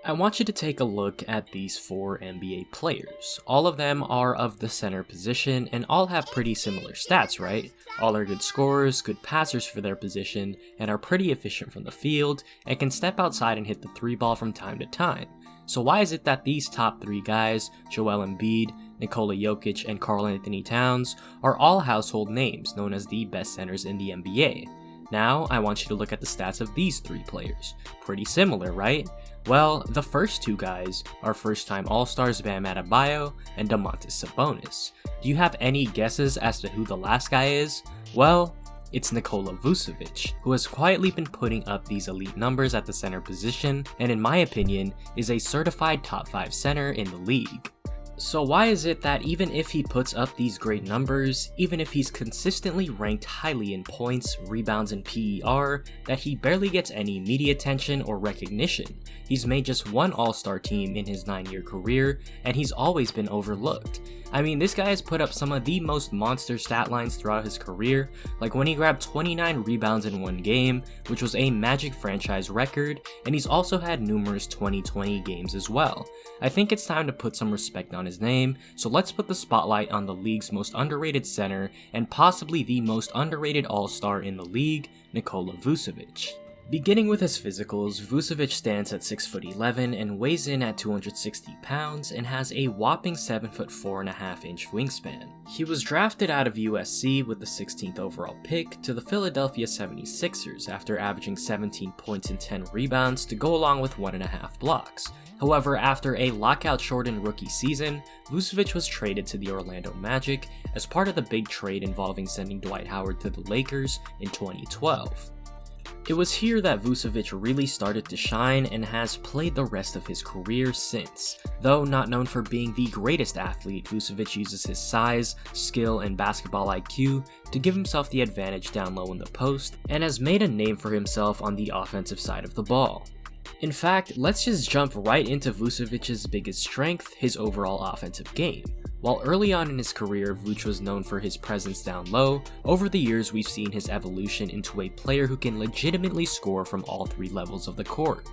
I want you to take a look at these 4 NBA players. All of them are of the center position and all have pretty similar stats, right? All are good scorers, good passers for their position, and are pretty efficient from the field, and can step outside and hit the 3 ball from time to time. So why is it that these top 3 guys, Joel Embiid, Nikola Vucevic, and Karl Anthony Towns, are all household names known as the best centers in the NBA? Now, I want you to look at the stats of these 3 players. Pretty similar, right? Well, the first 2 guys are first-time All-Stars Bam Adebayo and Domantas Sabonis. Do you have any guesses as to who the last guy is? Well, it's Nikola Vucevic, who has quietly been putting up these elite numbers at the center position, and in my opinion, is a certified top 5 center in the league. So why is it that even if he puts up these great numbers, even if he's consistently ranked highly in points, rebounds, and PER, that he barely gets any media attention or recognition? He's made just 1 All-Star team in his 9-year career, and he's always been overlooked. I mean, this guy has put up some of the most monster stat lines throughout his career, like when he grabbed 29 rebounds in 1 game, which was a Magic franchise record, and he's also had numerous 20-20 games as well. I think it's time to put some respect on his name, so let's put the spotlight on the league's most underrated center, and possibly the most underrated all-star in the league, Nikola Vucevic. Beginning with his physicals, Vucevic stands at 6'11" and weighs in at 260 pounds and has a whopping 7'4" 4.5" wingspan. He was drafted out of USC with the 16th overall pick to the Philadelphia 76ers after averaging 17 points and 10 rebounds to go along with 1.5 blocks. However, after a lockout-shortened rookie season, Vucevic was traded to the Orlando Magic as part of the big trade involving sending Dwight Howard to the Lakers in 2012. It was here that Vucevic really started to shine and has played the rest of his career since. Though not known for being the greatest athlete, Vucevic uses his size, skill, and basketball IQ to give himself the advantage down low in the post, and has made a name for himself on the offensive side of the ball. In fact, let's just jump right into Vucevic's biggest strength, his overall offensive game. While early on in his career, Vuce was known for his presence down low, over the years we've seen his evolution into a player who can legitimately score from all 3 levels of the court.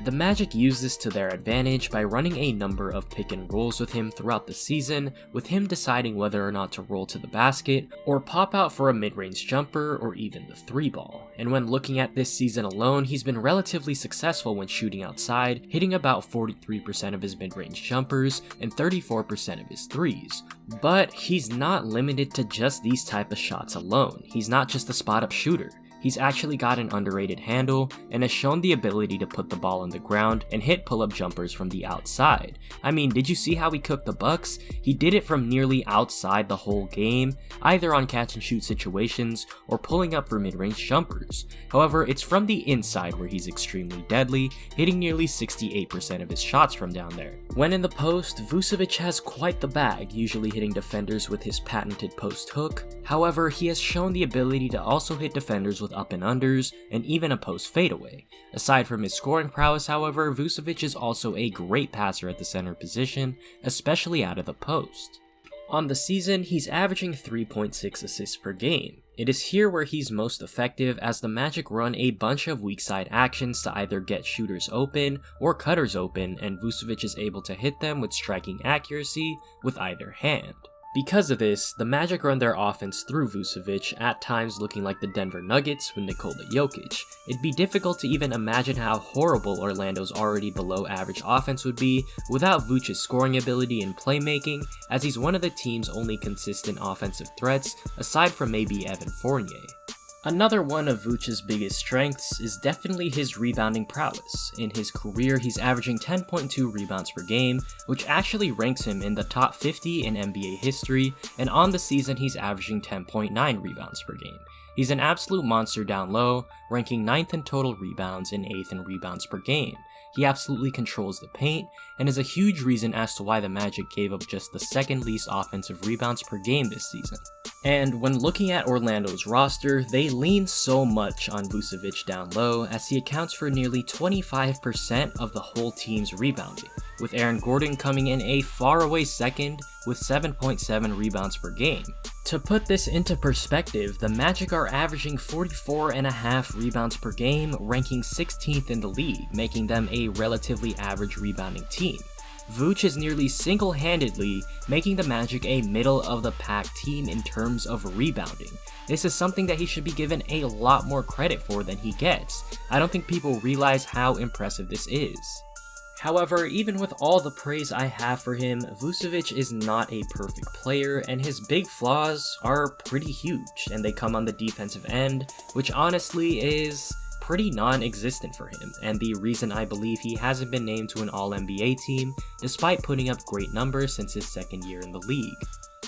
The Magic used this to their advantage by running a number of pick and rolls with him throughout the season, with him deciding whether or not to roll to the basket, or pop out for a mid-range jumper, or even the 3-ball. And when looking at this season alone, he's been relatively successful when shooting outside, hitting about 43% of his mid-range jumpers and 34% of his 3s. But he's not limited to just these type of shots alone. He's not just a spot-up shooter. He's actually got an underrated handle and has shown the ability to put the ball on the ground and hit pull-up jumpers from the outside. I mean, did you see how he cooked the Bucks? He did it from nearly outside the whole game, either on catch and shoot situations or pulling up for mid-range jumpers. However, it's from the inside where he's extremely deadly, hitting nearly 68% of his shots from down there. When in the post, Vucevic has quite the bag, usually hitting defenders with his patented post hook. However, he has shown the ability to also hit defenders with up and unders, and even a post fadeaway. Aside from his scoring prowess, however, Vucevic is also a great passer at the center position, especially out of the post. On the season, he's averaging 3.6 assists per game. It is here where he's most effective, as the Magic run a bunch of weak side actions to either get shooters open or cutters open, and Vucevic is able to hit them with striking accuracy with either hand. Because of this, the Magic run their offense through Vucevic, at times looking like the Denver Nuggets with Nikola Jokic. It'd be difficult to even imagine how horrible Orlando's already below average offense would be without Vucevic's scoring ability and playmaking, as he's one of the team's only consistent offensive threats, aside from maybe Evan Fournier. Another one of Vucevic's biggest strengths is definitely his rebounding prowess. In his career, he's averaging 10.2 rebounds per game, which actually ranks him in the top 50 in NBA history, and on the season he's averaging 10.9 rebounds per game. He's an absolute monster down low, ranking 9th in total rebounds and 8th in rebounds per game. He absolutely controls the paint, and is a huge reason as to why the Magic gave up just the 2nd least offensive rebounds per game this season. And when looking at Orlando's roster, they lean so much on Vucevic down low, as he accounts for nearly 25% of the whole team's rebounding. with Aaron Gordon coming in a faraway second with 7.7 rebounds per game. To put this into perspective, the Magic are averaging 44.5 rebounds per game, ranking 16th in the league, making them a relatively average rebounding team. Vooch is nearly single-handedly making the Magic a middle-of-the-pack team in terms of rebounding. This is something that he should be given a lot more credit for than he gets. I don't think people realize how impressive this is. However, even with all the praise I have for him, Vucevic is not a perfect player, and his big flaws are pretty huge, and they come on the defensive end, which honestly is pretty non-existent for him, and the reason I believe he hasn't been named to an All-NBA team, despite putting up great numbers since his second year in the league.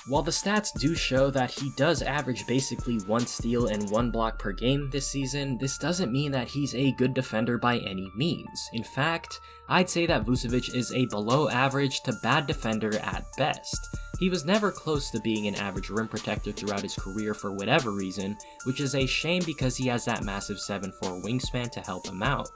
While the stats do show that he does average basically 1 steal and 1 block per game this season, this doesn't mean that he's a good defender by any means. In fact, I'd say that Vucevic is a below average to bad defender at best. He was never close to being an average rim protector throughout his career for whatever reason, which is a shame because he has that massive 7'4" wingspan to help him out.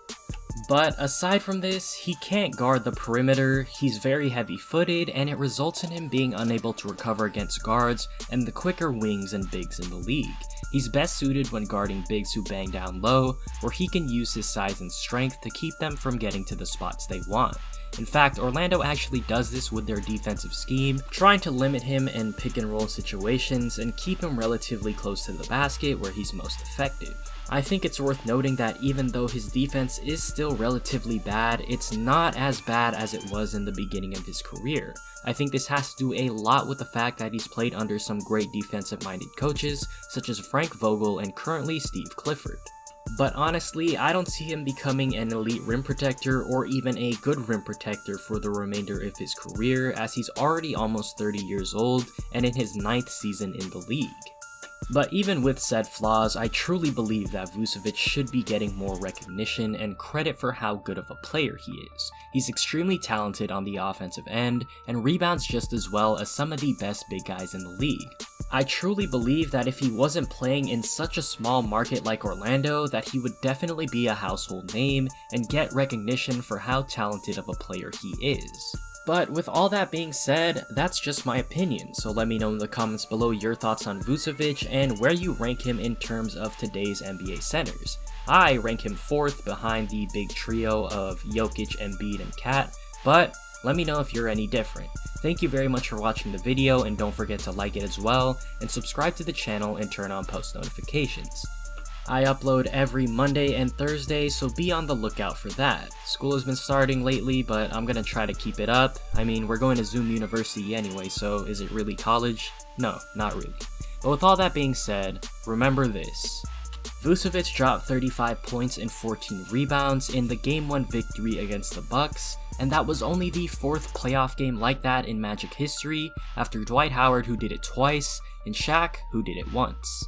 But aside from this, he can't guard the perimeter, he's very heavy-footed, and it results in him being unable to recover against guards and the quicker wings and bigs in the league. He's best suited when guarding bigs who bang down low, where he can use his size and strength to keep them from getting to the spots they want. In fact, Orlando actually does this with their defensive scheme, trying to limit him in pick and roll situations and keep him relatively close to the basket where he's most effective. I think it's worth noting that even though his defense is still relatively bad, it's not as bad as it was in the beginning of his career. I think this has to do a lot with the fact that he's played under some great defensive-minded coaches, such as Frank Vogel and currently Steve Clifford. But honestly, I don't see him becoming an elite rim protector or even a good rim protector for the remainder of his career, as he's already almost 30 years old and in his 9th season in the league. But even with said flaws, I truly believe that Vucevic should be getting more recognition and credit for how good of a player he is. He's extremely talented on the offensive end and rebounds just as well as some of the best big guys in the league. I truly believe that if he wasn't playing in such a small market like Orlando, that he would definitely be a household name and get recognition for how talented of a player he is. But with all that being said, that's just my opinion, so let me know in the comments below your thoughts on Vucevic and where you rank him in terms of today's NBA centers. I rank him 4th behind the big trio of Jokic, Embiid, and Cat, but let me know if you're any different. Thank you very much for watching the video, and don't forget to like it as well, and subscribe to the channel and turn on post notifications. I upload every Monday and Thursday, so be on the lookout for that. School has been starting lately, but I'm gonna try to keep it up. I mean, we're going to Zoom University anyway, so is it really college? No, not really. But with all that being said, remember this. Vucevic dropped 35 points and 14 rebounds in the Game 1 victory against the Bucks, and that was only the 4th playoff game like that in Magic history, after Dwight Howard, who did it twice, and Shaq, who did it once.